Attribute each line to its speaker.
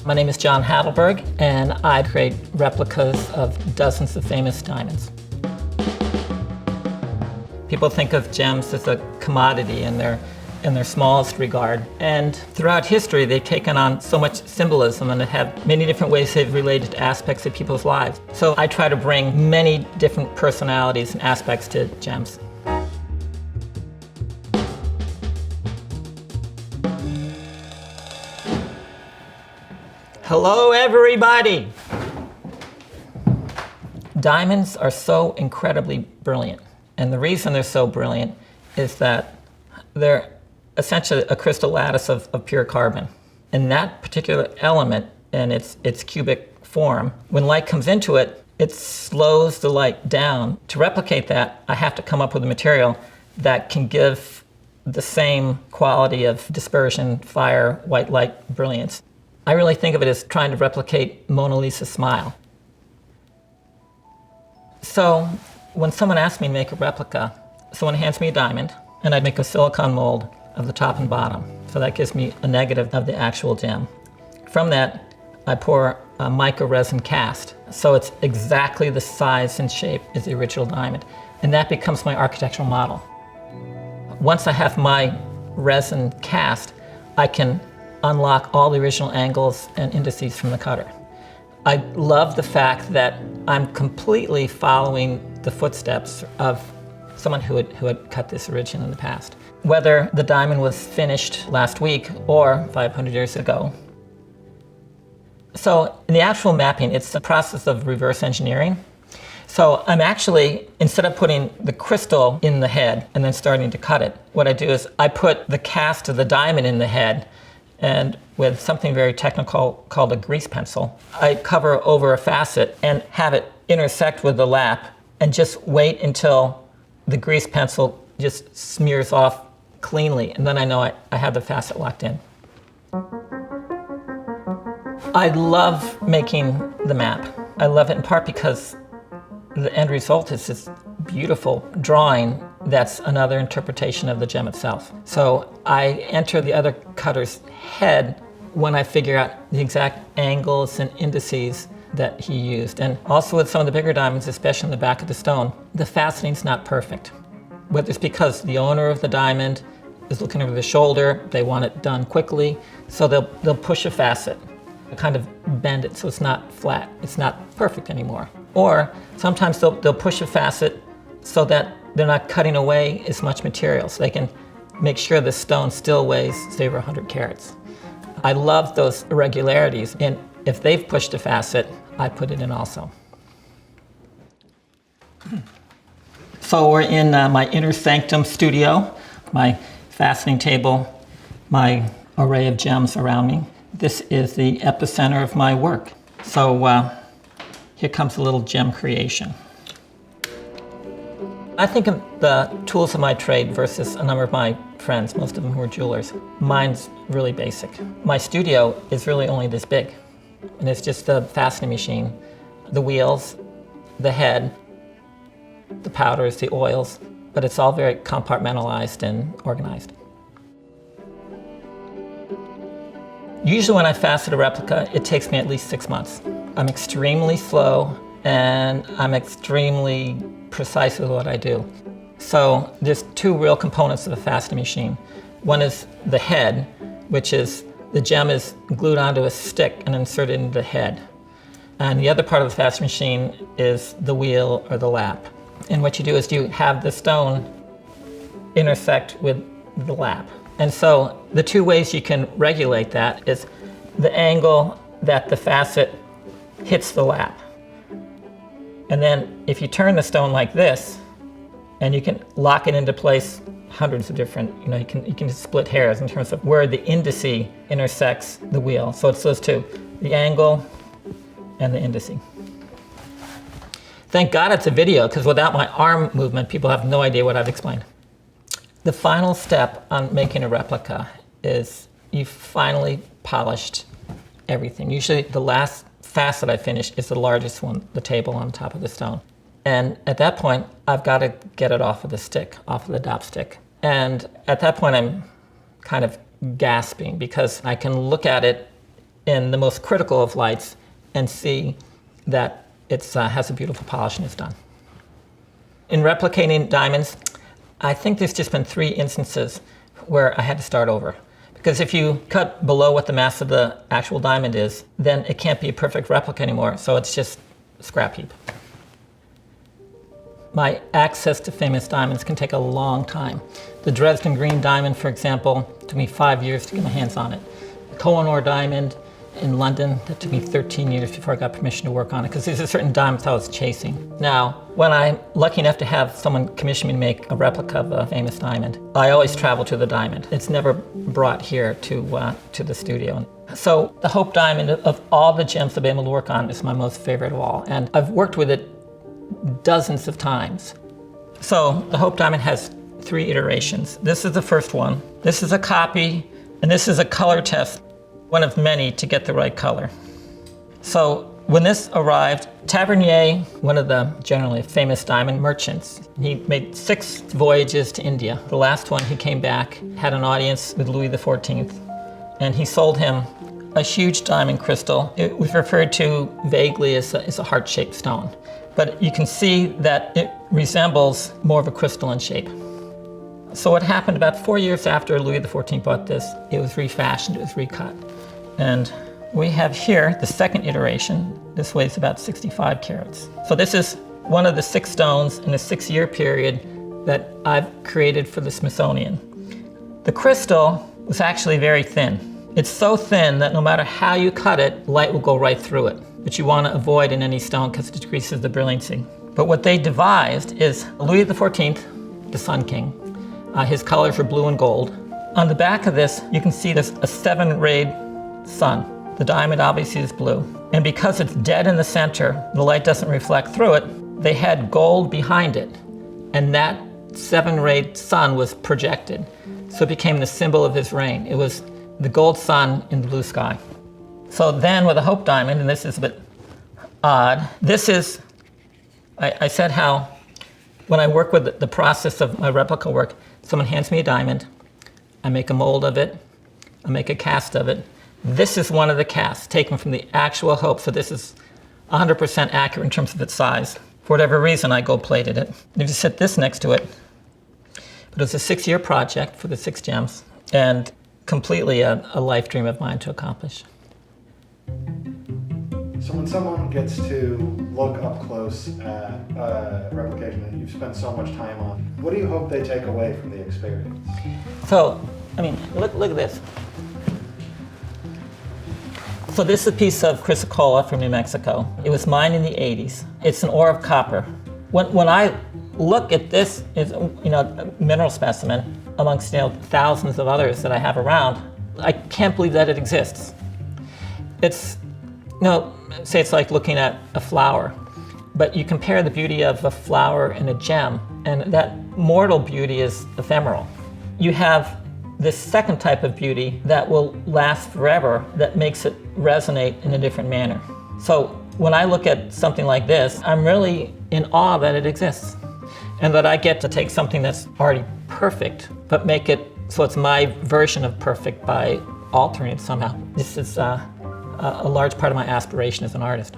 Speaker 1: My name is John Hatleberg, and I create replicas of dozens of famous diamonds. People think of gems as a commodity in their smallest regard. And throughout history, they've taken on so much symbolism and have many different ways they've related to aspects of people's lives. So I try to bring many different personalities and aspects to gems. Hello, everybody! Diamonds are so incredibly brilliant. And the reason they're so brilliant is that they're essentially a crystal lattice of pure carbon. And that particular element in its cubic form, when light comes into it, it slows the light down. To replicate that, I have to come up with a material that can give the same quality of dispersion, fire, white light, brilliance. I really think of it as trying to replicate Mona Lisa's smile. So when someone asks me to make a replica, someone hands me a diamond, and I make a silicone mold of the top and bottom. So that gives me a negative of the actual gem. From that, I pour a mica resin cast. So it's exactly the size and shape as the original diamond. And that becomes my architectural model. Once I have my resin cast, I can unlock all the original angles and indices from the cutter. I love the fact that I'm completely following the footsteps of someone who had cut this origin in the past. Whether the diamond was finished last week or 500 years ago. So in the actual mapping, it's the process of reverse engineering. So I'm actually, instead of putting the crystal in the head and then starting to cut it, what I do is I put the cast of the diamond in the head, and with something very technical called a grease pencil, I cover over a facet and have it intersect with the lap and just wait until the grease pencil just smears off cleanly, and then I know I have the facet locked in. I love making the map. I love it in part because the end result is this beautiful drawing that's another interpretation of the gem itself. So I enter the other cutter's head when I figure out the exact angles and indices that he used. And also with some of the bigger diamonds, especially in the back of the stone, the faceting's not perfect. Whether it's because the owner of the diamond is looking over the shoulder, they want it done quickly, so they'll push a facet, kind of bend it so it's not flat, it's not perfect anymore. Or sometimes they'll push a facet so that they're not cutting away as much material, so they can make sure the stone still weighs, say, over 100 carats. I love those irregularities, and if they've pushed a facet, I put it in also. So we're in my inner sanctum studio, my fastening table, my array of gems around me. This is the epicenter of my work. So here comes a little gem creation. I think of the tools of my trade versus a number of my friends, most of them who are jewelers. Mine's really basic. My studio is really only this big, and it's just the fastening machine, the wheels, the head, the powders, the oils, but it's all very compartmentalized and organized. Usually when I fasten a replica, it takes me at least 6 months. I'm extremely slow, and I'm extremely precise with what I do. So there's two real components of a fastening machine. One is the head, which is the gem is glued onto a stick and inserted into the head. And the other part of the fastening machine is the wheel or the lap. And what you do is you have the stone intersect with the lap. And so the two ways you can regulate that is the angle that the facet hits the lap. And then if you turn the stone like this, and you can lock it into place hundreds of different, you can split hairs in terms of where the indice intersects the wheel. So it's those two, the angle and the indice. Thank God it's a video, because without my arm movement, people have no idea what I've explained. The final step on making a replica is you've finally polished everything. Usually the last facet I finish is the largest one, the table on top of the stone. And at that point, I've got to get it off of the stick, off of the dop stick. And at that point, I'm kind of gasping because I can look at it in the most critical of lights and see that it has a beautiful polish and it's done. In replicating diamonds, I think there's just been 3 instances where I had to start over. Because if you cut below what the mass of the actual diamond is, then it can't be a perfect replica anymore, so it's just a scrap heap. My access to famous diamonds can take a long time. The Dresden Green diamond, for example, took me 5 years to get my hands on it. The Kohinoor diamond in London, that took me 13 years before I got permission to work on it, because there's a certain diamonds I was chasing. Now, when I'm lucky enough to have someone commission me to make a replica of a famous diamond, I always travel to the diamond. It's never brought here to the studio. So the Hope diamond, of all the gems I've been able to work on, is my most favorite of all. And I've worked with it dozens of times. So the Hope diamond has 3 iterations. This is the first one. This is a copy, and this is a color test, one of many to get the right color. So when this arrived, Tavernier, one of the generally famous diamond merchants, he made 6 voyages to India. The last one, he came back, had an audience with Louis XIV, and he sold him a huge diamond crystal. It was referred to vaguely as a heart-shaped stone. But you can see that it resembles more of a crystalline shape. So what happened about 4 years after Louis XIV bought this, it was refashioned, it was recut. And we have here the second iteration. This weighs about 65 carats. So this is one of the 6 stones in a 6-year period that I've created for the Smithsonian. The crystal was actually very thin. It's so thin that no matter how you cut it, light will go right through it, which you want to avoid in any stone because it decreases the brilliancy. But what they devised is Louis XIV, the Sun King. His colors are blue and gold. On the back of this, you can see there's a 7-rayed sun. The diamond obviously is blue. And because it's dead in the center, the light doesn't reflect through it, they had gold behind it. And that 7-rayed sun was projected. So it became the symbol of his reign. It was the gold sun in the blue sky. So then with a Hope diamond, and this is a bit odd, this is, I said how when I work with the process of my replica work, someone hands me a diamond, I make a mold of it, I make a cast of it. This is one of the casts taken from the actual Hope, so this is 100% accurate in terms of its size. For whatever reason, I gold plated it. You just set this next to it. But it was a 6-year project for the 6 gems, and completely a life dream of mine to accomplish.
Speaker 2: So when someone gets to look up close at a replication that you've spent so much time on, what do you hope they take away from the experience?
Speaker 1: So, I mean, look at this. So this is a piece of chrysocolla from New Mexico. It was mined in the 80s. It's an ore of copper. When I look at this, it's, a mineral specimen amongst thousands of others that I have around, I can't believe that it exists. It's, say it's like looking at a flower, but you compare the beauty of a flower and a gem, and that mortal beauty is ephemeral. You have this second type of beauty that will last forever, that makes it resonate in a different manner. So when I look at something like this, I'm really in awe that it exists, and that I get to take something that's already perfect, but make it so it's my version of perfect by altering it somehow. This is a large part of my aspiration as an artist.